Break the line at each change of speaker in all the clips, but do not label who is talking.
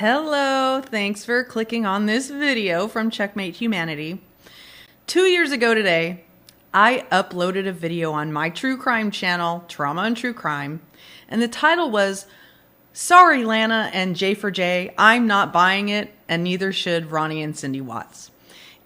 Hello, thanks for clicking on this video from Checkmate Humanity. 2 years ago today, I uploaded a video on my true crime channel, Trauma and True Crime, and the title was, "Sorry Lana and J for J, I'm not buying it, and neither should Ronnie and Cindy Watts."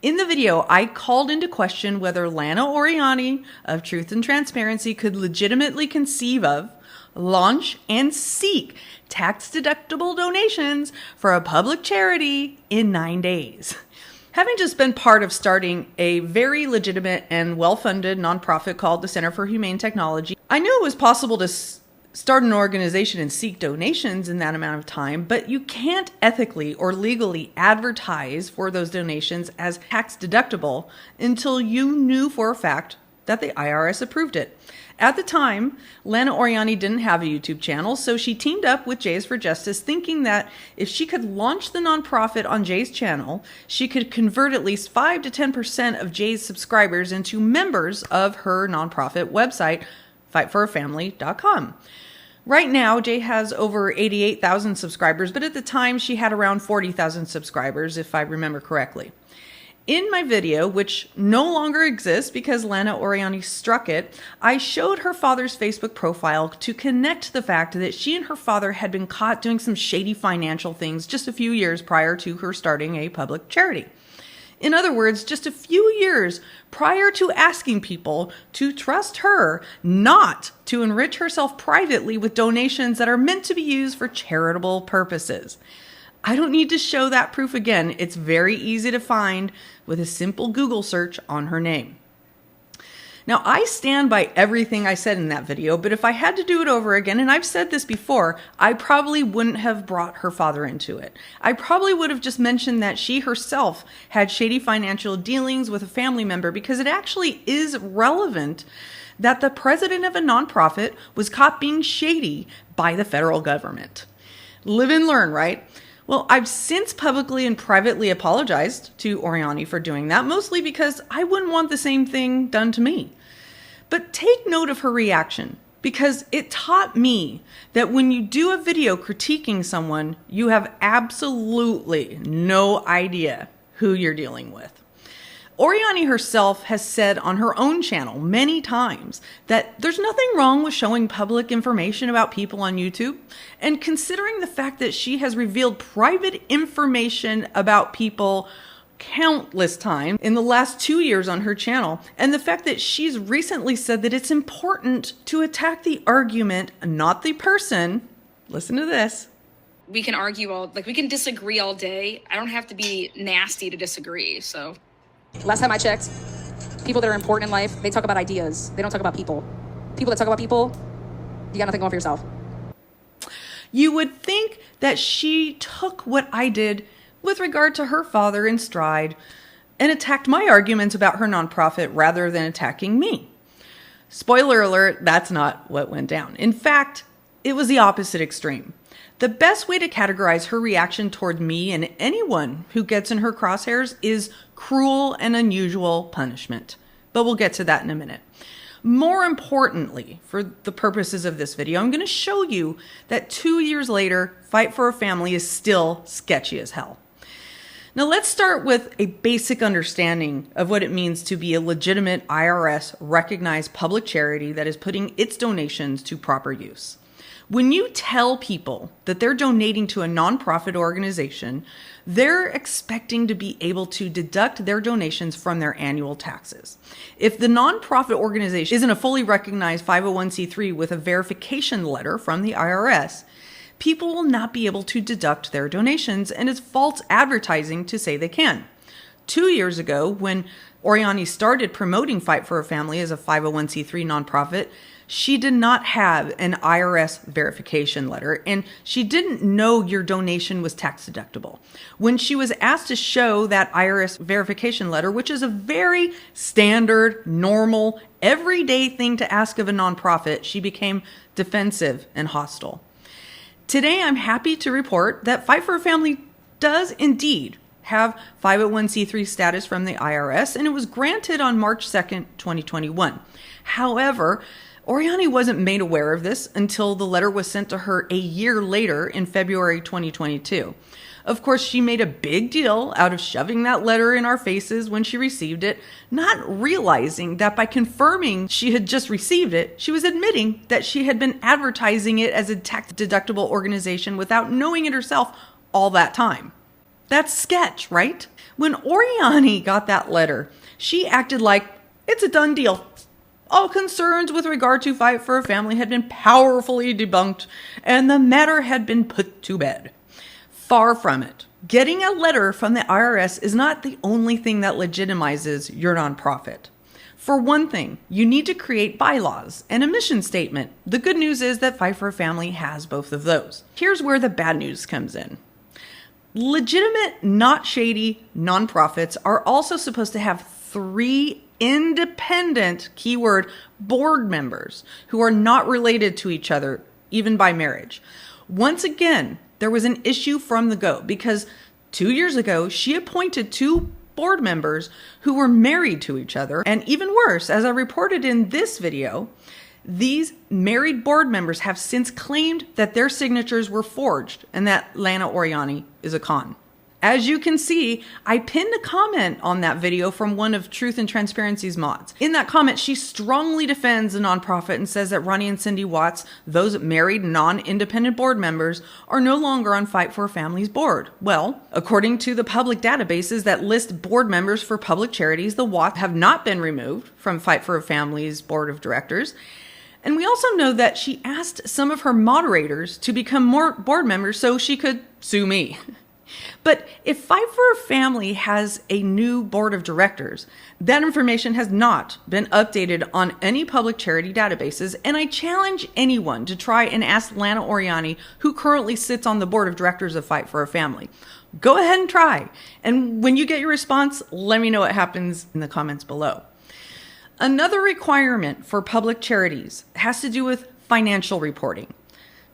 In the video, I called into question whether Lana Oriani of Truth and Transparency could legitimately conceive of, launch, and seek tax-deductible donations for a public charity in 9 days. Having just been part of starting a very legitimate and well-funded nonprofit called the Center for Humane Technology, I knew it was possible to start an organization and seek donations in that amount of time, but you can't ethically or legally advertise for those donations as tax-deductible until you knew for a fact that the IRS approved it. At the time, Lana Oriani didn't have a YouTube channel, so she teamed up with Jays for Justice, thinking that if she could launch the nonprofit on Jay's channel, she could convert at least 5 to 10% of Jay's subscribers into members of her nonprofit website, fightforafamily.com. Right now, Jay has over 88,000 subscribers, but at the time she had around 40,000 subscribers, if I remember correctly. In my video, which no longer exists because Lana Oriani struck it, I showed her father's Facebook profile to connect the fact that she and her father had been caught doing some shady financial things just a few years prior to her starting a public charity. In other words, just a few years prior to asking people to trust her not to enrich herself privately with donations that are meant to be used for charitable purposes. I don't need to show that proof again. It's very easy to find with a simple Google search on her name. Now, I stand by everything I said in that video, but if I had to do it over again, and I've said this before, I probably wouldn't have brought her father into it. I probably would have just mentioned that she herself had shady financial dealings with a family member, because it actually is relevant that the president of a nonprofit was caught being shady by the federal government. Live and learn, right? Well, I've since publicly and privately apologized to Oriani for doing that, mostly because I wouldn't want the same thing done to me. But take note of her reaction, because it taught me that when you do a video critiquing someone, you have absolutely no idea who you're dealing with. Oriani herself has said on her own channel many times that there's nothing wrong with showing public information about people on YouTube, and considering the fact that she has revealed private information about people countless times in the last 2 years on her channel, and the fact that she's recently said that it's important to attack the argument, not the person. Listen to this.
We can argue we can disagree all day. I don't have to be nasty to disagree, so.
Last time I checked, people that are important in life, they talk about ideas. They don't talk about people. People that talk about people, you got nothing going for yourself.
You would think that she took what I did with regard to her father in stride and attacked my arguments about her nonprofit rather than attacking me. Spoiler alert, that's not what went down. In fact, it was the opposite extreme. The best way to categorize her reaction toward me and anyone who gets in her crosshairs is cruel and unusual punishment. But we'll get to that in a minute. More importantly, for the purposes of this video, I'm going to show you that 2 years later, Fight for a Family is still sketchy as hell. Now let's start with a basic understanding of what it means to be a legitimate IRS recognized public charity that is putting its donations to proper use. When you tell people that they're donating to a nonprofit organization, they're expecting to be able to deduct their donations from their annual taxes. If the nonprofit organization isn't a fully recognized 501c3 with a verification letter from the IRS, people will not be able to deduct their donations, and it's false advertising to say they can. 2 years ago, when Oriani started promoting Fight for a Family as a 501c3 nonprofit, she did not have an IRS verification letter, and she didn't know your donation was tax deductible. When she was asked to show that IRS verification letter, which is a very standard, normal, everyday thing to ask of a nonprofit, she became defensive and hostile. Today, I'm happy to report that Fight for a Family does indeed have 501c3 status from the IRS, and it was granted on March 2nd, 2021. However, Oriani wasn't made aware of this until the letter was sent to her a year later in February 2022. Of course, she made a big deal out of shoving that letter in our faces when she received it, not realizing that by confirming she had just received it, she was admitting that she had been advertising it as a tax-deductible organization without knowing it herself all that time. That's sketch, right? When Oriani got that letter, she acted like it's a done deal. All concerns with regard to Fight for a Family had been powerfully debunked, and the matter had been put to bed. Far from it. Getting a letter from the IRS is not the only thing that legitimizes your nonprofit. For one thing, you need to create bylaws and a mission statement. The good news is that Fight for a Family has both of those. Here's where the bad news comes in. Legitimate, not shady nonprofits are also supposed to have 3 independent, keyword, board members who are not related to each other, even by marriage. Once again, there was an issue from the go because 2 years ago, she appointed 2 board members who were married to each other. And even worse, as I reported in this video, these married board members have since claimed that their signatures were forged and that Lana Oriani is a con. As you can see, I pinned a comment on that video from one of Truth and Transparency's mods. In that comment, she strongly defends the nonprofit and says that Ronnie and Cindy Watts, those married non-independent board members, are no longer on Fight for a Family's board. Well, according to the public databases that list board members for public charities, the Watts have not been removed from Fight for a Family's board of directors. And we also know that she asked some of her moderators to become more board members so she could sue me. But if Fight for a Family has a new board of directors, that information has not been updated on any public charity databases, and I challenge anyone to try and ask Lana Oriani, who currently sits on the board of directors of Fight for a Family. Go ahead and try, and when you get your response, let me know what happens in the comments below. Another requirement for public charities has to do with financial reporting.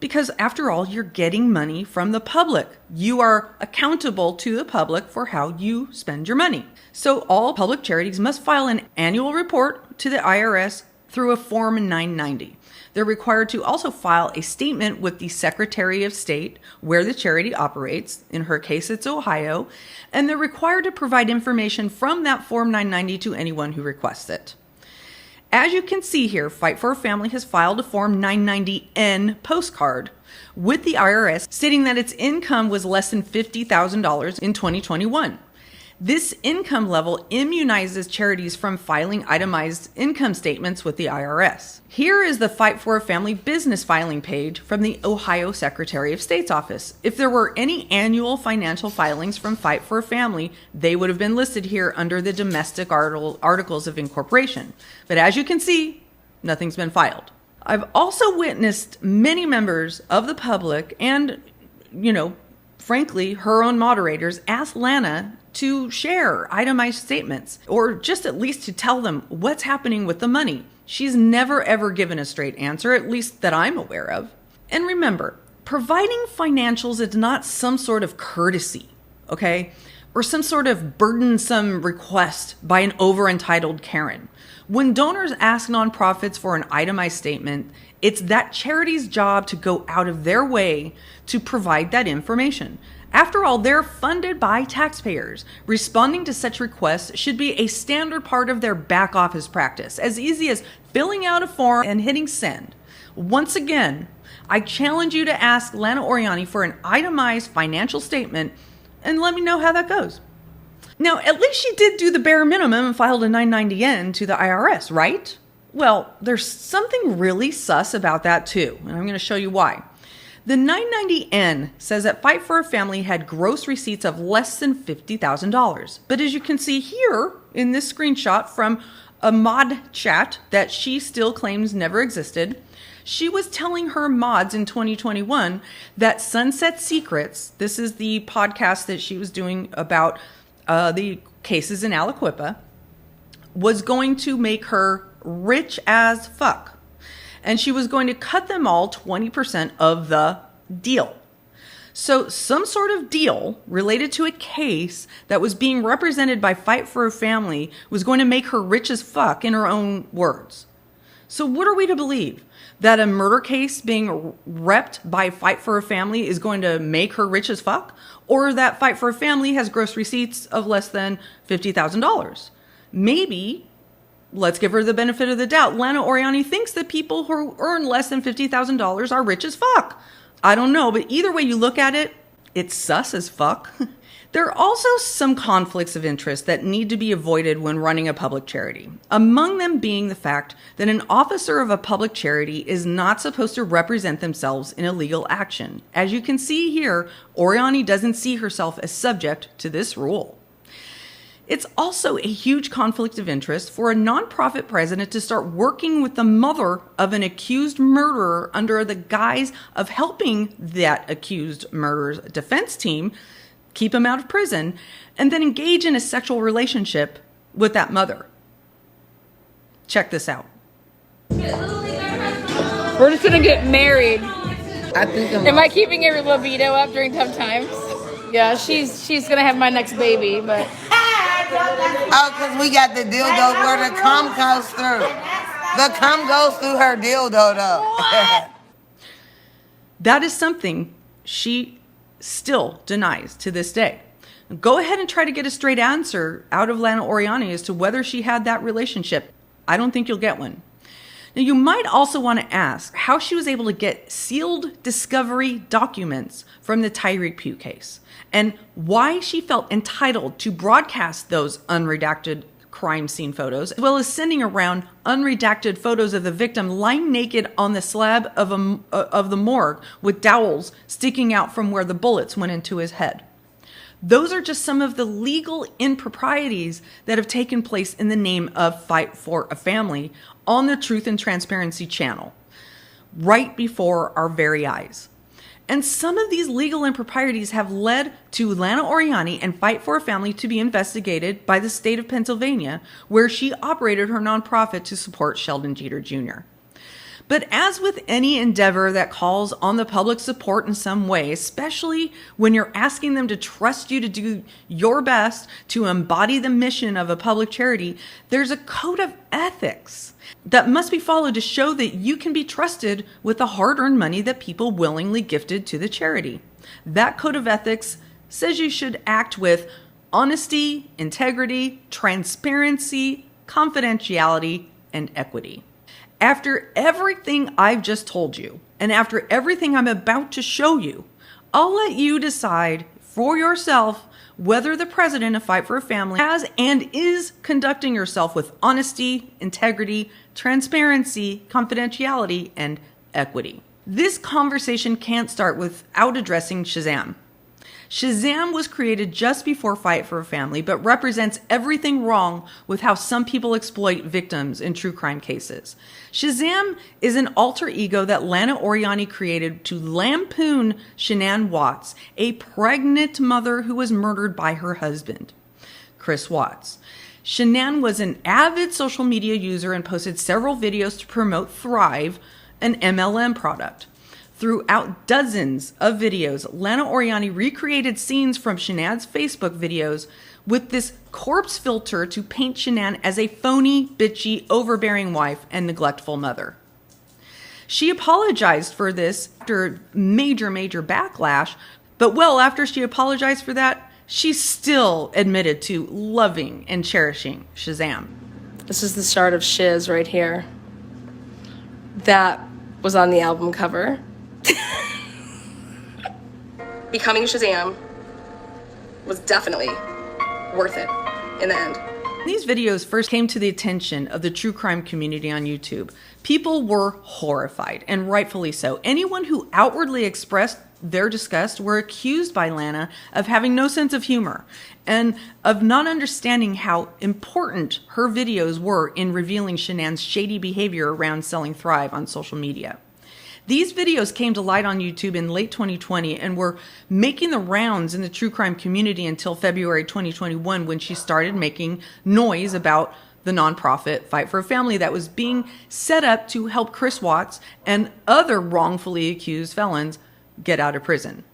Because after all, you're getting money from the public. You are accountable to the public for how you spend your money. So all public charities must file an annual report to the IRS through a Form 990. They're required to also file a statement with the Secretary of State where the charity operates. In her case, it's Ohio. And they're required to provide information from that Form 990 to anyone who requests it. As you can see here, Fight for a Family has filed a Form 990N postcard with the IRS stating that its income was less than $50,000 in 2021. This income level immunizes charities from filing itemized income statements with the IRS. Here is the Fight for a Family business filing page from the Ohio Secretary of State's office. If there were any annual financial filings from Fight for a Family, they would have been listed here under the domestic articles of incorporation. But as you can see, nothing's been filed. I've also witnessed many members of the public and, frankly, her own moderators ask Lana to share itemized statements or just at least to tell them what's happening with the money. She's never ever given a straight answer, at least that I'm aware of. And remember, providing financials is not some sort of courtesy, okay? Or some sort of burdensome request by an over-entitled Karen. When donors ask nonprofits for an itemized statement, it's that charity's job to go out of their way to provide that information. After all, they're funded by taxpayers. Responding to such requests should be a standard part of their back office practice, as easy as filling out a form and hitting send. Once again, I challenge you to ask Lana Oriani for an itemized financial statement and let me know how that goes. Now, at least she did do the bare minimum and filed a 990N to the IRS, right? Well, there's something really sus about that too, and I'm going to show you why. The 990N says that Fight for a Family had gross receipts of less than $50,000. But as you can see here in this screenshot from a mod chat that she still claims never existed, she was telling her mods in 2021 that Sunset Secrets, this is the podcast that she was doing about the cases in Aliquippa, was going to make her rich as fuck. And she was going to cut them all 20% of the deal. So some sort of deal related to a case that was being represented by Fight for a Family was going to make her rich as fuck, in her own words. So what are we to believe? That a murder case being repped by Fight for a Family is going to make her rich as fuck? Or that Fight for a Family has gross receipts of less than $50,000? Maybe, let's give her the benefit of the doubt, Lana Oriani thinks that people who earn less than $50,000 are rich as fuck. I don't know, but either way you look at it, it's sus as fuck. There are also some conflicts of interest that need to be avoided when running a public charity. Among them being the fact that an officer of a public charity is not supposed to represent themselves in a legal action. As you can see here, Oriani doesn't see herself as subject to this rule. It's also a huge conflict of interest for a nonprofit president to start working with the mother of an accused murderer under the guise of helping that accused murderer's defense team keep him out of prison, and then engage in a sexual relationship with that mother. Check this out.
We're just gonna get married. Am I keeping your libido up during tough times? Yeah, she's gonna have my next baby, but
oh, because we got the dildo where the cum goes through. The cum goes through her dildo, though.
That is something she still denies to this day. Go ahead and try to get a straight answer out of Lana Oriani as to whether she had that relationship. I don't think you'll get one. Now, you might also want to ask how she was able to get sealed discovery documents from the Tyreek Pugh case, and why she felt entitled to broadcast those unredacted crime scene photos, as well as sending around unredacted photos of the victim lying naked on the slab of the morgue with dowels sticking out from where the bullets went into his head. Those are just some of the legal improprieties that have taken place in the name of Fight for a Family on the Truth and Transparency channel, right before our very eyes. And some of these legal improprieties have led to Lana Oriani and Fight for a Family to be investigated by the state of Pennsylvania, where she operated her nonprofit to support Sheldon Jeter Jr. But as with any endeavor that calls on the public's support in some way, especially when you're asking them to trust you to do your best to embody the mission of a public charity, there's a code of ethics that must be followed to show that you can be trusted with the hard-earned money that people willingly gifted to the charity. That code of ethics says you should act with honesty, integrity, transparency, confidentiality, and equity. After everything I've just told you, and after everything I'm about to show you, I'll let you decide for yourself whether the president of Fight for a Family has and is conducting herself with honesty, integrity, transparency, confidentiality, and equity. This conversation can't start without addressing Shazam. Shazam was created just before Fight for a Family, but represents everything wrong with how some people exploit victims in true crime cases. Shazam is an alter ego that Lana Oriani created to lampoon Shanann Watts, a pregnant mother who was murdered by her husband, Chris Watts. Shanann was an avid social media user and posted several videos to promote Thrive, an MLM product. Throughout dozens of videos, Lana Oriani recreated scenes from Shanann's Facebook videos with this corpse filter to paint Shanann as a phony, bitchy, overbearing wife and neglectful mother. She apologized for this after major backlash, but after she apologized for that, she still admitted to loving and cherishing Shazam.
this is the start of Shiz right here. That was on the album cover. Becoming Shazam was definitely worth it in the end.
These videos first came to the attention of the true crime community on YouTube. People were horrified, and rightfully so. Anyone who outwardly expressed their disgust were accused by Lana of having no sense of humor and of not understanding how important her videos were in revealing Shanann's shady behavior around selling Thrive on social media. These videos came to light on YouTube in late 2020 and were making the rounds in the true crime community until February 2021, when she started making noise about the nonprofit Fight for a Family that was being set up to help Chris Watts and other wrongfully accused felons get out of prison.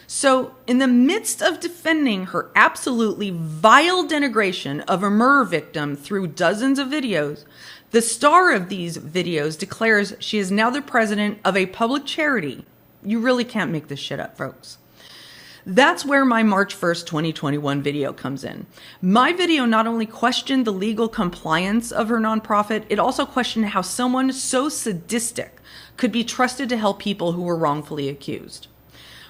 So in the midst of defending her absolutely vile denigration of a murder victim through dozens of videos, The star of these videos declares she is now the president of a public charity. You really can't make this shit up, folks. That's where my March 1st, 2021 video comes in. My video not only questioned the legal compliance of her nonprofit, it also questioned how someone so sadistic could be trusted to help people who were wrongfully accused.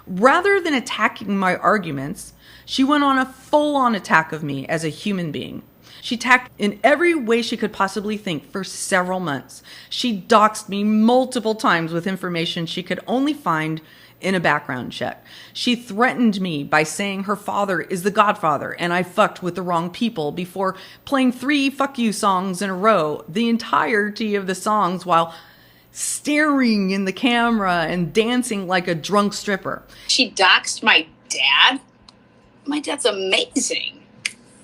Rather than attacking my arguments, she went on a full-on attack of me as a human being. She attacked in every way she could possibly think for several months. She doxed me multiple times with information she could only find in a background check. She threatened me by saying her father is the Godfather and I fucked with the wrong people before playing 3 fuck you songs in a row, the entirety of the songs while staring in the camera and dancing like a drunk stripper.
She doxed my dad? My dad's amazing.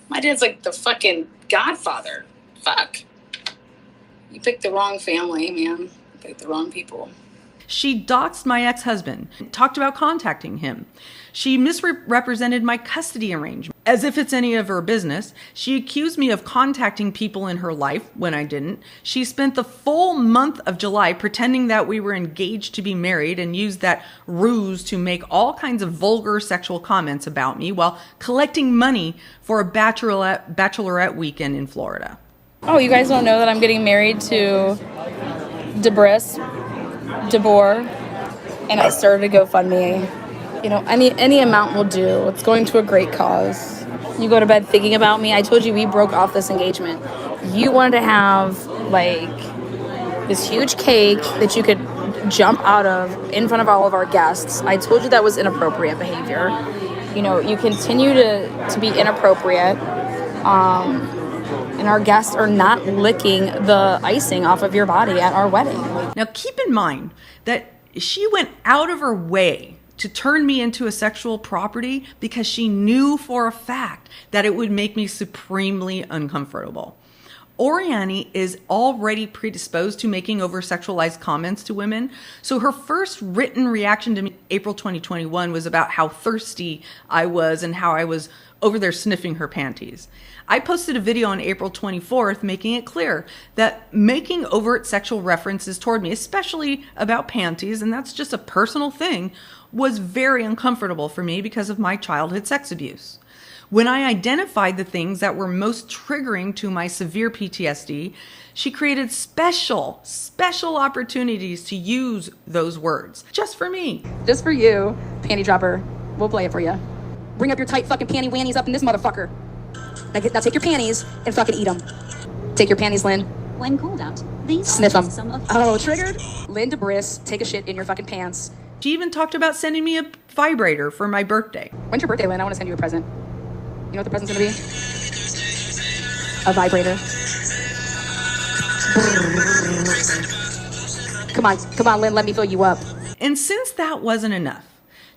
My dad's like the fucking Godfather. Fuck. You picked the wrong family, man. You picked the wrong people.
She doxed my ex-husband, talked about contacting him. She misrepresented my custody arrangement as if it's any of her business. She accused me of contacting people in her life when I didn't. She spent the full month of July pretending that we were engaged to be married and used that ruse to make all kinds of vulgar sexual comments about me while collecting money for a bachelorette weekend in Florida.
Oh, you guys don't know that I'm getting married to DeBoer, and I started a GoFundMe. You know, any amount will do. It's going to a great cause. You go to bed thinking about me. I told you we broke off this engagement. You wanted to have like this huge cake that you could jump out of in front of all of our guests. I told you that was inappropriate behavior. You know, you continue to be inappropriate. And our guests are not licking the icing off of your body at our wedding.
Now, keep in mind that she went out of her way to turn me into a sexual property because she knew for a fact that it would make me supremely uncomfortable. Oriani is already predisposed to making over-sexualized comments to women, so her first written reaction to me in April 2021 was about how thirsty I was and how I was over there sniffing her panties. I posted a video on April 24th making it clear that making overt sexual references toward me, especially about panties, and that's just a personal thing, was very uncomfortable for me because of my childhood sex abuse. When I identified the things that were most triggering to my severe PTSD, she created special opportunities to use those words just for me.
Just for you, panty dropper. We'll play it for you. Bring up your tight fucking panty wannies up in this motherfucker. Now take your panties and fucking eat them. Take your panties, Lynn.
When called out, these
Sniff them.
some of
Oh, triggered? Lynn DeBris, take a shit in your fucking pants.
She even talked about sending me a vibrator for my birthday.
When's your birthday, Lynn? I want to send you a present. You know what the present's gonna be? A vibrator. Come on, Lynn, let me fill you up.
And since that wasn't enough,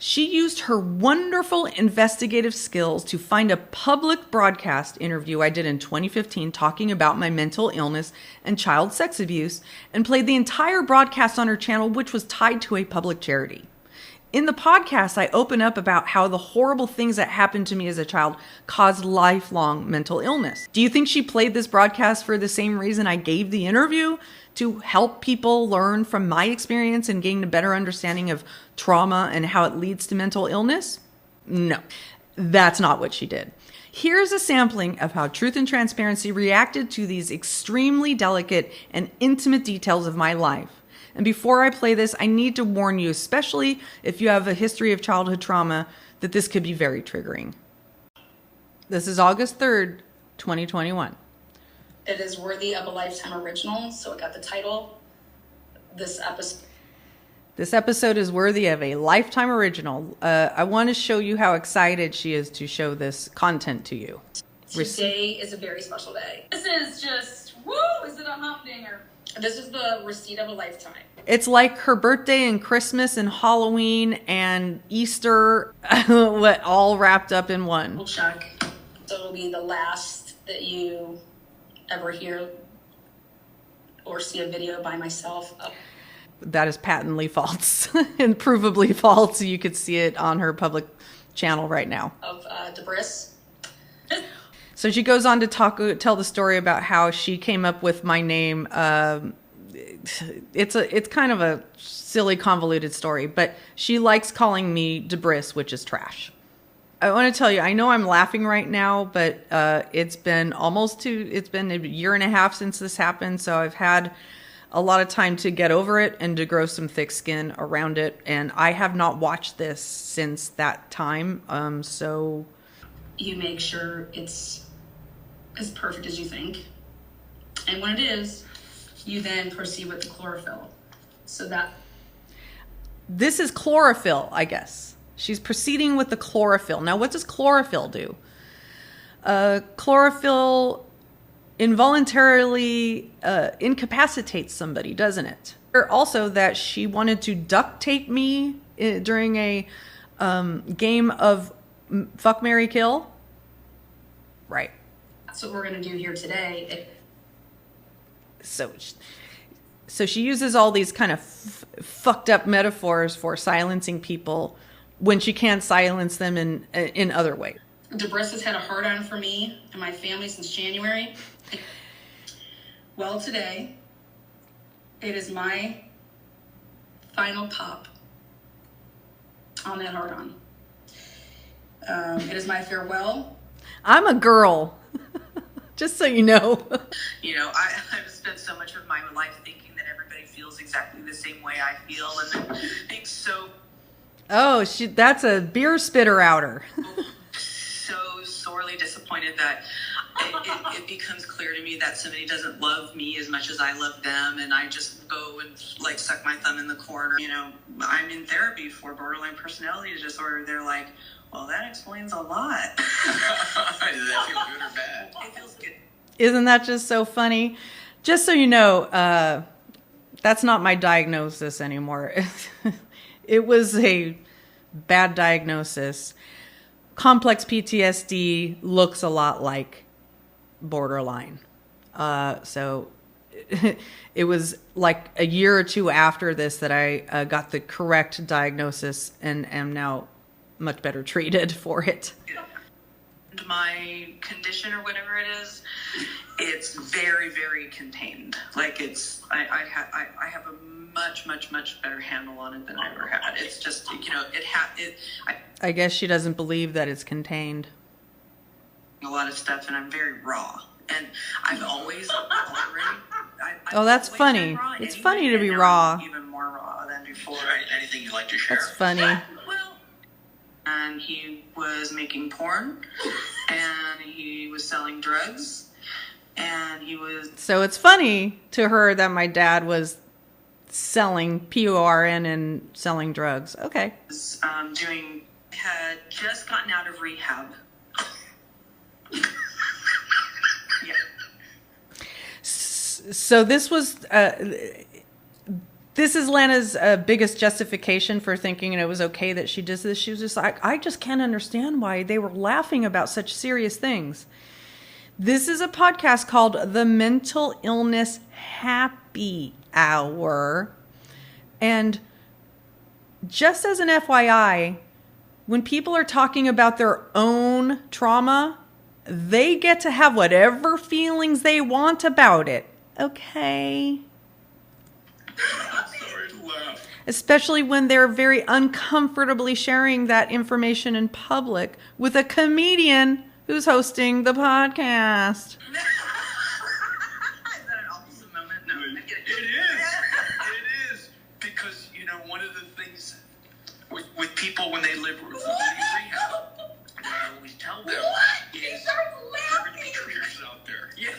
she used her wonderful investigative skills to find a public broadcast interview I did in 2015 talking about my mental illness and child sex abuse and played the entire broadcast on her channel, which was tied to a public charity. In the podcast, I open up about how the horrible things that happened to me as a child caused lifelong mental illness. Do you think she played this broadcast for the same reason I gave the interview? To help people learn from my experience and gain a better understanding of trauma and how it leads to mental illness? No, that's not what she did. Here's a sampling of how Truth and Transparency reacted to these extremely delicate and intimate details of my life. And before I play this, I need to warn you, especially if you have a history of childhood trauma, that this could be very triggering. This is August 3rd, 2021.
It is worthy of a Lifetime original, so it got the title. This
episode is worthy of a Lifetime original. I want to show you how excited she is to show this content to you.
Today is a very special day. This is just, woo, is it a humdinger? This is the receipt of a lifetime.
It's like her birthday and Christmas and Halloween and Easter, all wrapped up in one.
We'll check. So it'll be the last that you ever hear or see a video by myself of.
That is patently false and provably false. You could see it on her public channel right now.
Of DeBris.
So she goes on to tell the story about how she came up with my name. It's kind of a silly, convoluted story, but she likes calling me Debris, which is trash. I want to tell you, I know I'm laughing right now, but it's been a year and a half since this happened, so I've had a lot of time to get over it and to grow some thick skin around it, and I have not watched this since that time, so...
You make sure it's as perfect as you think. And when it is, you then proceed with the chlorophyll. So that...
This is chlorophyll, I guess. She's proceeding with the chlorophyll. Now, what does chlorophyll do? Chlorophyll involuntarily incapacitates somebody, doesn't it? Also, that she wanted to duct tape me during a game of Fuck, Marry, Kill. Right.
That's what we're going to do here today.
So she uses all these kind of fucked up metaphors for silencing people when she can't silence them in other ways.
Debris has had a hard-on for me and my family since January. Well, today, it is my final pop on that hard-on. It is my farewell.
I'm a girl, just so you know.
You know, I've spent so much of my life thinking that everybody feels exactly the same way I feel, and then being so...
Oh, that's a beer spitter outer.
So sorely disappointed that it becomes clear to me that somebody doesn't love me as much as I love them, and I just go and like suck my thumb in the corner. You know, I'm in therapy for borderline personality disorder. They're like, well, that explains a lot. Does that feel good or bad? It feels good.
Isn't that just so funny? Just so you know, that's not my diagnosis anymore. It was a bad diagnosis. Complex PTSD looks a lot like borderline. So it was like a year or two after this that I got the correct diagnosis and am now much better treated for it.
My condition or whatever it is, it's very, very contained. Like I have a much better handle on it than I ever had. It's just, you know,
I guess she doesn't believe that it's contained.
A lot of stuff, and I'm very raw. And I've always already...
Oh, that's funny. It's funny to be raw.
Even more raw than before.
Anything you'd like to share?
That's funny.
Well, and he was making porn, and he was selling drugs, and he was...
So it's funny to her that my dad was selling PORN and selling drugs. Okay.
Had just gotten out of rehab. Yeah.
So this was this is Lana's biggest justification for thinking it was okay that she does this. She was just like, I just can't understand why they were laughing about such serious things. This is a podcast called The Mental Illness Happy Hour. And just as an FYI, when people are talking about their own trauma, they get to have whatever feelings they want about it. Okay?
Sorry to laugh.
Especially when they're very uncomfortably sharing that information in public with a comedian who's hosting the podcast.
Is that an awesome moment? No, I get it.
It is. Because, you know, one of the things with people when they live in rehab, what I always tell them is there are going to be triggers out there.
Yeah.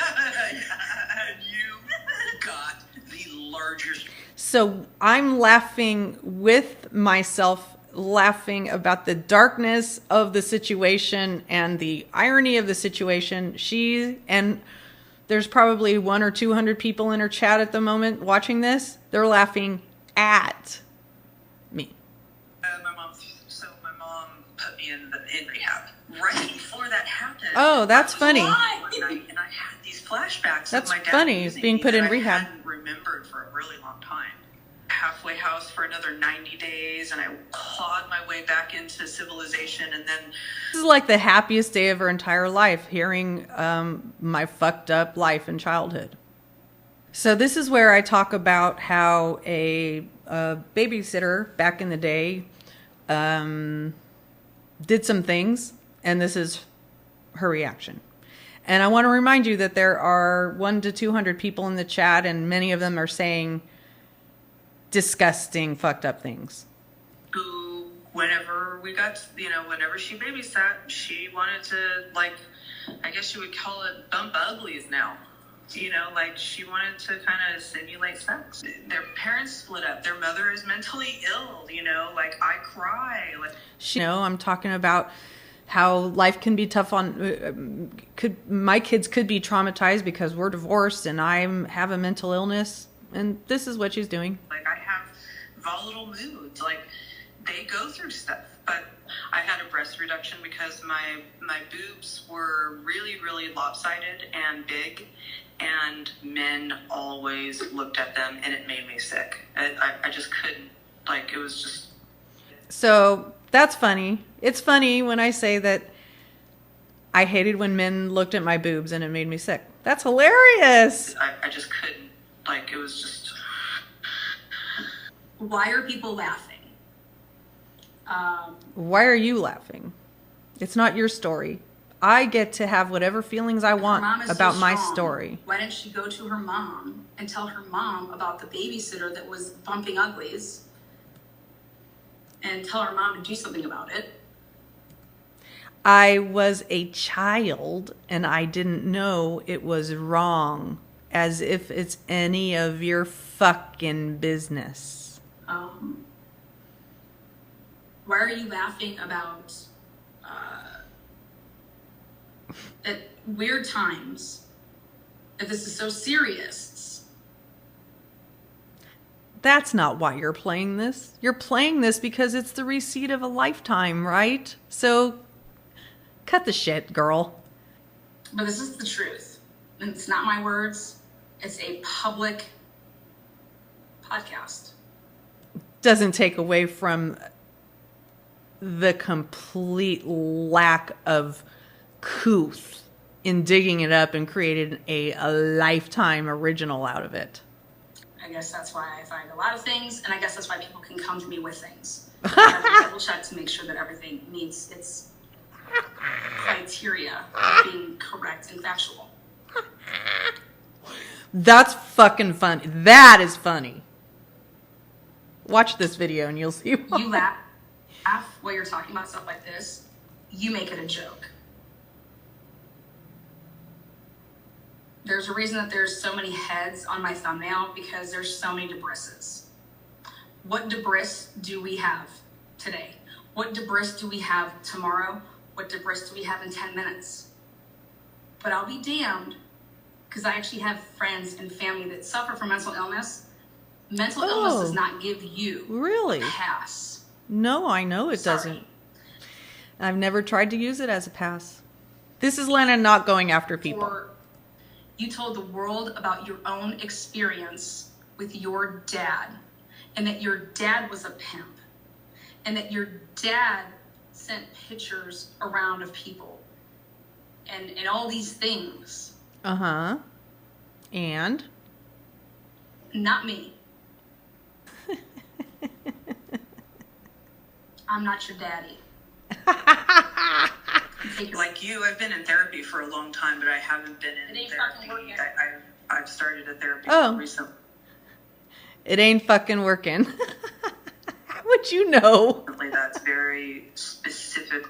And you got the largest...
So I'm laughing with myself, laughing about the darkness of the situation and the irony of the situation. And there's probably 100 or 200 people in her chat at the moment watching this. They're laughing at me.
My mom put me in rehab right before that happened.
Oh, that's funny.
And I had these flashbacks
That's
of my dad
funny,
using
being
me
put
that
in
I
rehab.
hadn't remembered for a really long time. halfway house for another 90 days, and I clawed my way back into civilization. And then
this is like the happiest day of her entire life, hearing my fucked up life in childhood. So this is where I talk about how a babysitter back in the day did some things, and this is her reaction. And I want to remind you that there are 100 to 200 people in the chat, and many of them are saying disgusting, fucked up things.
Who, whenever we got, whenever she babysat, she wanted to, like, I guess you would call it bump uglies now. Like she wanted to kind of simulate sex. Their parents split up. Their mother is mentally ill, like I cry. Like,
I'm talking about how life can be tough my kids could be traumatized because we're divorced and I have a mental illness, and this is what she's doing.
Like I have volatile moods. Like they go through stuff. But I had a breast reduction because my boobs were really, really lopsided and big, and men always looked at them, and it made me sick. I just couldn't. Like, it was just...
So that's funny. It's funny when I say that I hated when men looked at my boobs and it made me sick. That's hilarious.
I just couldn't. Like, it was just...
Why are people laughing?
Why are you laughing? It's not your story. I get to have whatever feelings I want about my story.
Why didn't she go to her mom and tell her mom about the babysitter that was bumping uglies and tell her mom to do something about it?
I was a child and I didn't know it was wrong, as if it's any of your fucking business.
Why are you laughing about at weird times if this is so serious?
That's not why you're playing this. You're playing this because it's the receipt of a lifetime, right? So cut the shit, girl.
But this is the truth. And it's not my words. It's a public podcast.
Doesn't take away from the complete lack of couth in digging it up and created a lifetime original out of it.
I guess that's why I find a lot of things, and I guess that's why people can come to me with things. I have to double check to make sure that everything meets its criteria of being correct and factual.
That's fucking funny. That is funny. Watch this video and you'll see why.
You laugh while you're talking about stuff like this. You make it a joke. There's a reason that there's so many heads on my thumbnail, because there's so many debrisses. What debris do we have today? What debris do we have tomorrow? What debris do we have in 10 minutes? But I'll be damned, because I actually have friends and family that suffer from mental illness. Mental illness does not give you
really
a pass.
No, I know it doesn't. I've never tried to use it as a pass. This is Lana not going after people.
You told the world about your own experience with your dad, and that your dad was a pimp, and that your dad sent pictures around of people and all these things.
And?
Not me. I'm not your daddy.
Like you, I've been in therapy for a long time, but I haven't been in therapy. I've started a therapy recently.
It ain't fucking working. How would you know?
That's very specific.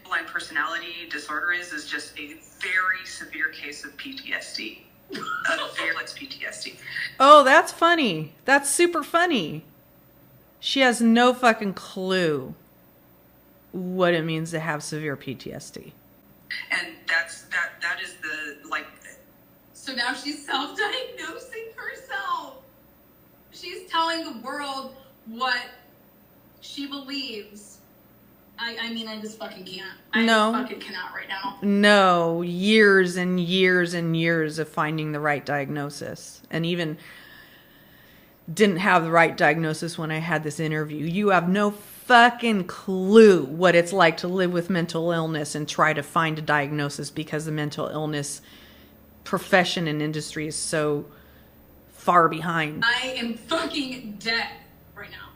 Borderline personality disorder is just a very severe case of PTSD. Very like PTSD.
Oh, that's funny. That's super funny. She has no fucking clue what it means to have severe PTSD.
And that is the, like...
So now she's self-diagnosing herself. She's telling the world what she believes. I mean, I just fucking can't. I fucking cannot right now.
No, years and years and years of finding the right diagnosis. And even didn't have the right diagnosis when I had this interview. You have no fucking clue what it's like to live with mental illness and try to find a diagnosis, because the mental illness profession and industry is so far behind.
I am fucking dead right now.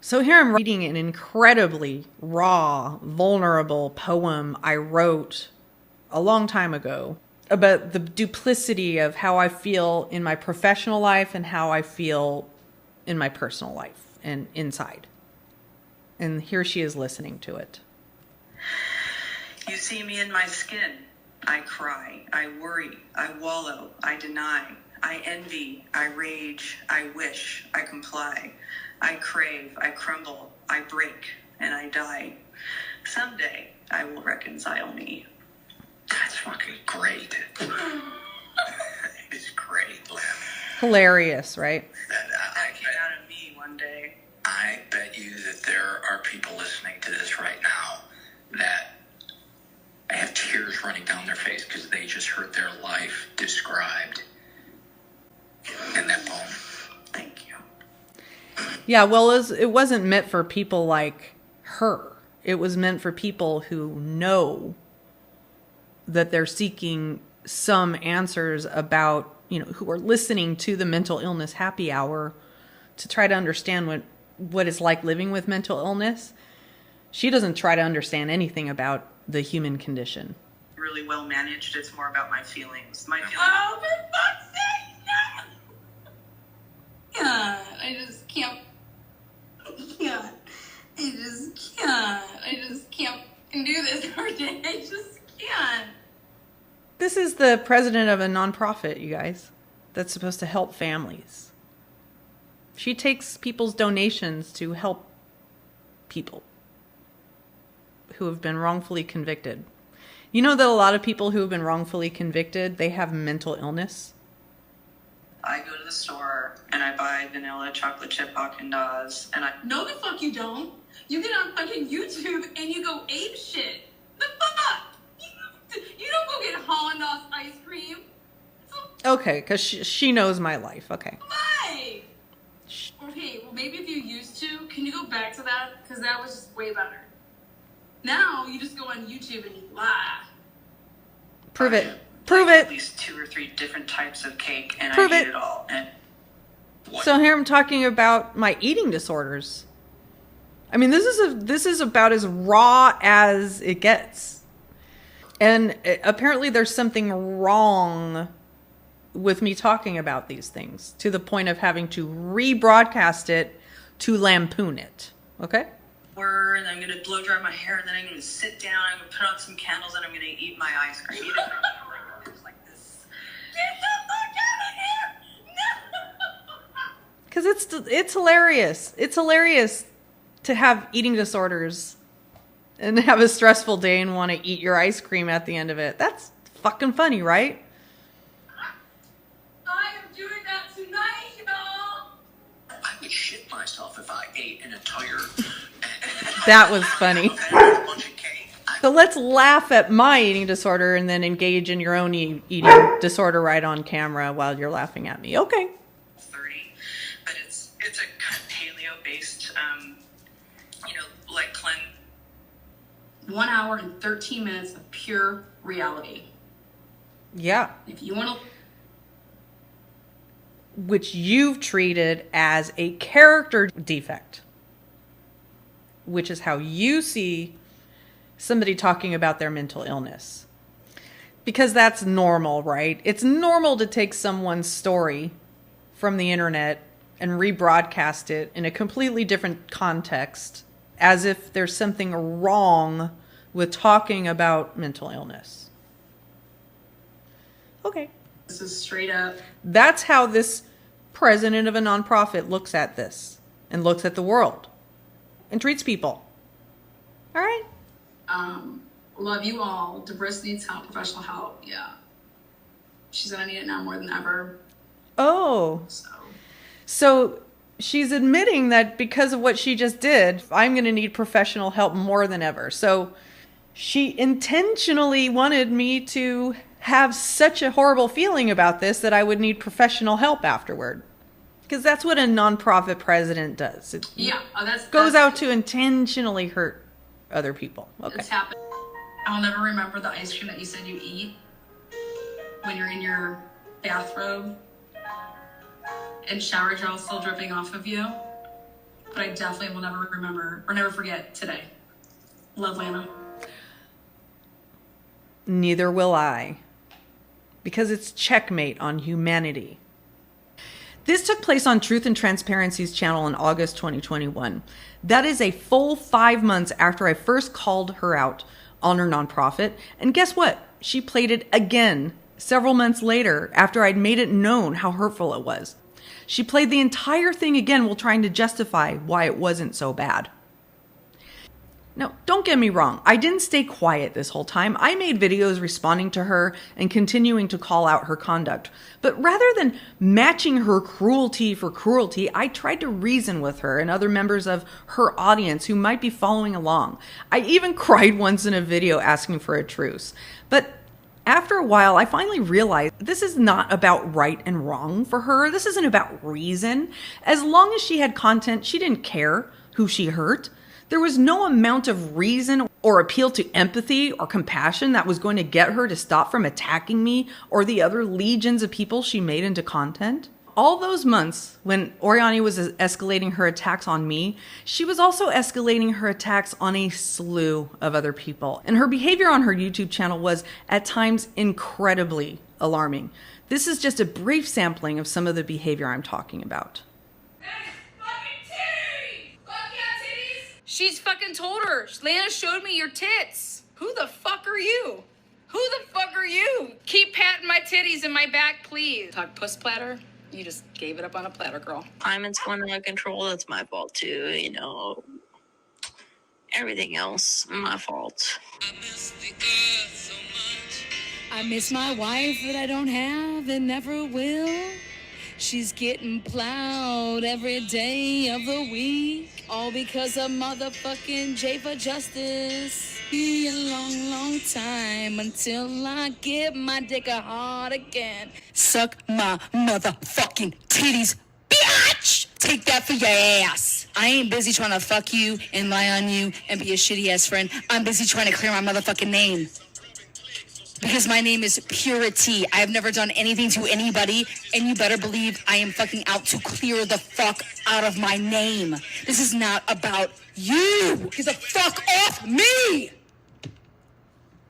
So here I'm reading an incredibly raw, vulnerable poem I wrote a long time ago about the duplicity of how I feel in my professional life and how I feel in my personal life and inside. And here she is listening to it.
You see me in my skin. I cry, I worry, I wallow, I deny, I envy, I rage, I wish, I comply, I crave, I crumble, I break, and I die. Someday I will reconcile me.
That's fucking great. It's great, Lana.
Hilarious, right?
That came out of me one day.
I bet you that there are people listening to this right now that have tears running down their face because they just heard their life described in that poem.
Thank you.
Yeah, well, it wasn't meant for people like her. It was meant for people who know that they're seeking some answers about, who are listening to the mental illness happy hour to try to understand what it's like living with mental illness. She doesn't try to understand anything about the human condition.
Really well managed. It's more about my feelings.
Oh, for fuck's sake, no! God, I just can't. God, I just can't do this every day. I just can't.
This is the president of a nonprofit, you guys, that's supposed to help families. She takes people's donations to help people who have been wrongfully convicted. You know that a lot of people who have been wrongfully convicted, they have mental illness?
I go to the store and I buy vanilla chocolate chip Haagen-Dazs and I...
No, the fuck you don't. You get on fucking YouTube and you go ape shit. The fuck? You don't go get Haagen-Dazs ice cream.
Okay, because she knows my life. Okay.
Why? Okay, well maybe if you used to, can you go back to that? Because that was just way better. Now you just go on YouTube and you lie.
Prove it.
At least 2 or 3 different types of cake, and I eat it all. And
so here I'm talking about my eating disorders. I mean, this is about as raw as it gets. And apparently there's something wrong with me talking about these things to the point of having to rebroadcast it to lampoon it. Okay?
And I'm going to blow dry my hair, and then I'm going to sit down, I'm going to put on some candles, and I'm going to eat my ice cream. Like this.
Get the fuck out of here! No!
Because it's hilarious. It's hilarious to have eating disorders and have a stressful day and want to eat your ice cream at the end of it. That's fucking funny, right?
I am doing that tonight, y'all!
I would shit myself if I ate an entire...
That was funny. So let's laugh at my eating disorder and then engage in your own eating disorder right on camera while you're laughing at me. Okay.
30, but it's a kind of paleo-based, like cleanse.
1 hour and 13 minutes of pure reality.
Yeah.
If you want to...
Which you've treated as a character defect. Which is how you see somebody talking about their mental illness. Because that's normal, right? It's normal to take someone's story from the internet and rebroadcast it in a completely different context, as if there's something wrong with talking about mental illness. Okay.
This is straight up.
That's how this president of a nonprofit looks at this and looks at the world. And treats people. All right.
Love you all. Debris needs help, professional help. Yeah. She's gonna need it now more than ever.
Oh. So she's admitting that because of what she just did, I'm gonna need professional help more than ever. So she intentionally wanted me to have such a horrible feeling about this that I would need professional help afterward. Because that's what a nonprofit president does. It
that's
goes out to intentionally hurt other people. Okay.
It's happened. I'll never remember the ice cream that you said you eat when you're in your bathrobe and shower gel still dripping off of you. But I definitely will never remember or never forget today. Love, Lana.
Neither will I. Because it's checkmate on humanity. This took place on Truth and Transparency's channel in August 2021. That is a full 5 months after I first called her out on her nonprofit. And guess what? She played it again several months later after I'd made it known how hurtful it was. She played the entire thing again while trying to justify why it wasn't so bad. Now, don't get me wrong. I didn't stay quiet this whole time. I made videos responding to her and continuing to call out her conduct. But rather than matching her cruelty for cruelty, I tried to reason with her and other members of her audience who might be following along. I even cried once in a video asking for a truce. But after a while, I finally realized this is not about right and wrong for her. This isn't about reason. As long as she had content, she didn't care who she hurt. There was no amount of reason or appeal to empathy or compassion that was going to get her to stop from attacking me or the other legions of people she made into content. All those months when Oriani was escalating her attacks on me, she was also escalating her attacks on a slew of other people. And her behavior on her YouTube channel was at times incredibly alarming. This is just a brief sampling of some of the behavior I'm talking about.
She's fucking told her. Lana showed me your tits. Who the fuck are you? Who the fuck are you? Keep patting my titties in my back, please. Talk puss platter. You just gave it up on a platter, girl.
Climate's going out of control. That's my fault too. Everything else, my fault.
I miss my wife that I don't have and never will. She's getting plowed every day of the week. All because of motherfucking J for Justice. Be a long, long time until I give my dick a heart again. Suck my motherfucking titties, bitch! Take that for your ass. I ain't busy trying to fuck you and lie on you and be a shitty ass friend. I'm busy trying to clear my motherfucking name. Because my name is Purity. I have never done anything to anybody, and you better believe I am fucking out to clear the fuck out of my name. This is not about you. Get the fuck off me!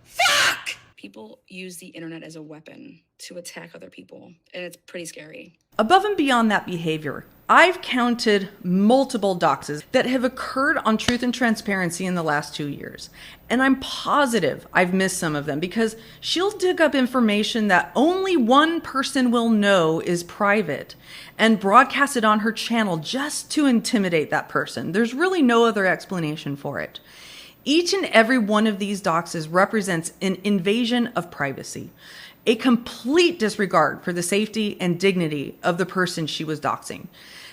Fuck!
People use the internet as a weapon to attack other people, and it's pretty scary.
Above and beyond that behavior, I've counted multiple doxes that have occurred on Truth and Transparency in the last 2 years. And I'm positive I've missed some of them because she'll dig up information that only one person will know is private and broadcast it on her channel just to intimidate that person. There's really no other explanation for it. Each and every one of these doxes represents an invasion of privacy, a complete disregard for the safety and dignity of the person she was doxing,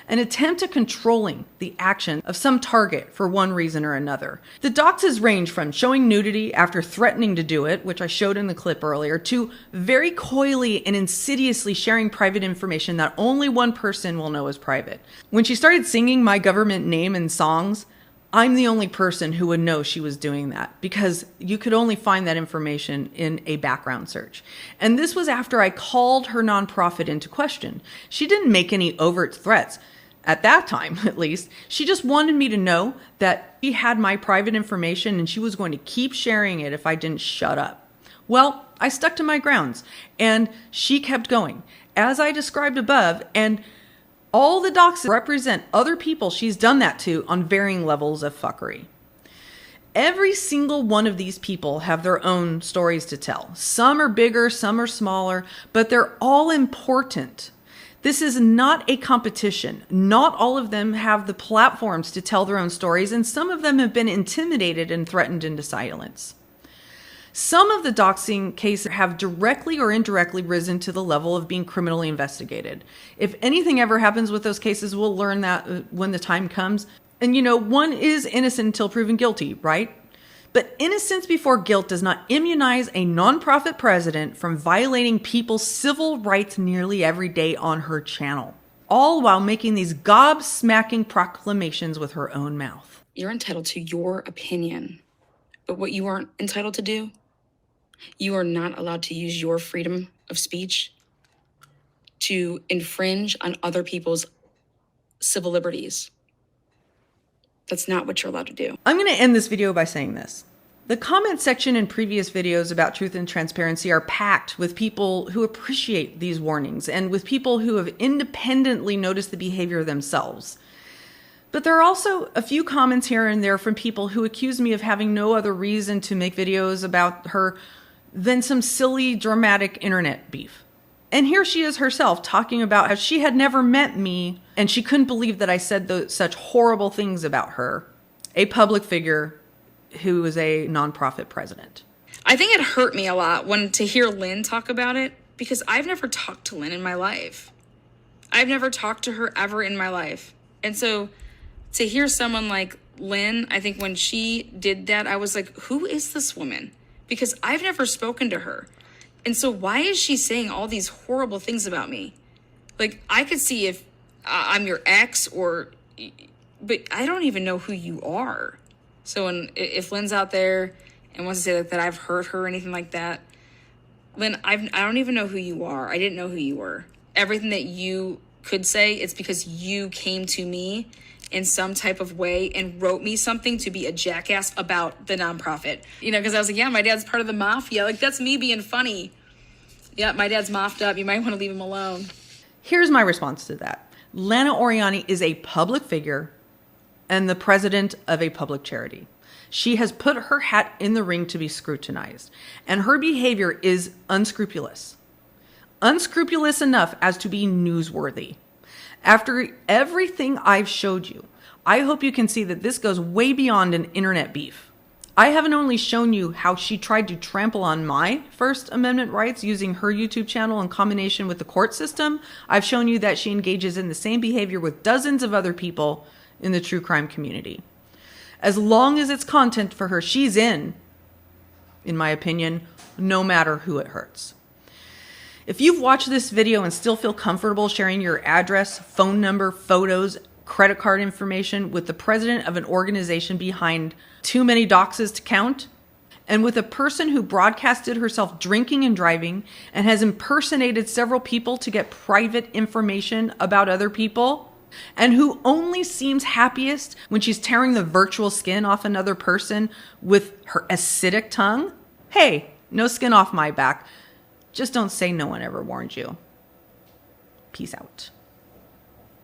an attempt at controlling the action of some target for one reason or another. The doxes range from showing nudity after threatening to do it, which I showed in the clip earlier, to very coyly and insidiously sharing private information that only one person will know is private. When she started singing my government name in songs, I'm the only person who would know she was doing that because you could only find that information in a background search. And this was after I called her nonprofit into question. She didn't make any overt threats. At that time, at least, she just wanted me to know that she had my private information and she was going to keep sharing it if I didn't shut up. Well, I stuck to my grounds and she kept going, as I described above, and all the doxes represent other people she's done that to on varying levels of fuckery. Every single one of these people have their own stories to tell. Some are bigger, some are smaller, but they're all important. This is not a competition. Not all of them have the platforms to tell their own stories, and some of them have been intimidated and threatened into silence. Some of the doxing cases have directly or indirectly risen to the level of being criminally investigated. If anything ever happens with those cases, we'll learn that when the time comes. And one is innocent until proven guilty, right? But innocence before guilt does not immunize a nonprofit president from violating people's civil rights nearly every day on her channel. all while making these gobsmacking proclamations with her own mouth.
You're entitled to your opinion, but what you aren't entitled to do, you are not allowed to use your freedom of speech to infringe on other people's civil liberties. That's not what you're allowed to do.
I'm going to end this video by saying this. The comment section in previous videos about truth and transparency are packed with people who appreciate these warnings and with people who have independently noticed the behavior themselves. But there are also a few comments here and there from people who accuse me of having no other reason to make videos about her than some silly, dramatic internet beef. And here she is herself talking about how she had never met me and she couldn't believe that I said such horrible things about her, a public figure who is a nonprofit president.
I think it hurt me a lot to hear Lynn talk about it, because I've never talked to Lynn in my life. I've never talked to her ever in my life. And so to hear someone like Lynn, I think when she did that, I was like, who is this woman? Because I've never spoken to her. And so why is she saying all these horrible things about me? Like, I could see if I'm your ex but I don't even know who you are. So if Lynn's out there and wants to say that I've hurt her or anything like that, Lynn, I don't even know who you are. I didn't know who you were. Everything that you could say, it's because you came to me in some type of way and wrote me something to be a jackass about the nonprofit. You know, because I was like, yeah, my dad's part of the mafia. Like, that's me being funny. Yeah, my dad's moffed up. You might want to leave him alone.
Here's my response to that. Lana Oriani is a public figure and the president of a public charity. She has put her hat in the ring to be scrutinized, and her behavior is unscrupulous. Unscrupulous enough as to be newsworthy. After everything I've showed you, I hope you can see that this goes way beyond an internet beef. I haven't only shown you how she tried to trample on my First Amendment rights using her YouTube channel in combination with the court system. I've shown you that she engages in the same behavior with dozens of other people in the true crime community. As long as it's content for her, she's in my opinion, no matter who it hurts. If you've watched this video and still feel comfortable sharing your address, phone number, photos, credit card information with the president of an organization behind too many doxes to count, and with a person who broadcasted herself drinking and driving and has impersonated several people to get private information about other people, and who only seems happiest when she's tearing the virtual skin off another person with her acidic tongue, hey, no skin off my back. Just don't say no one ever warned you. Peace out.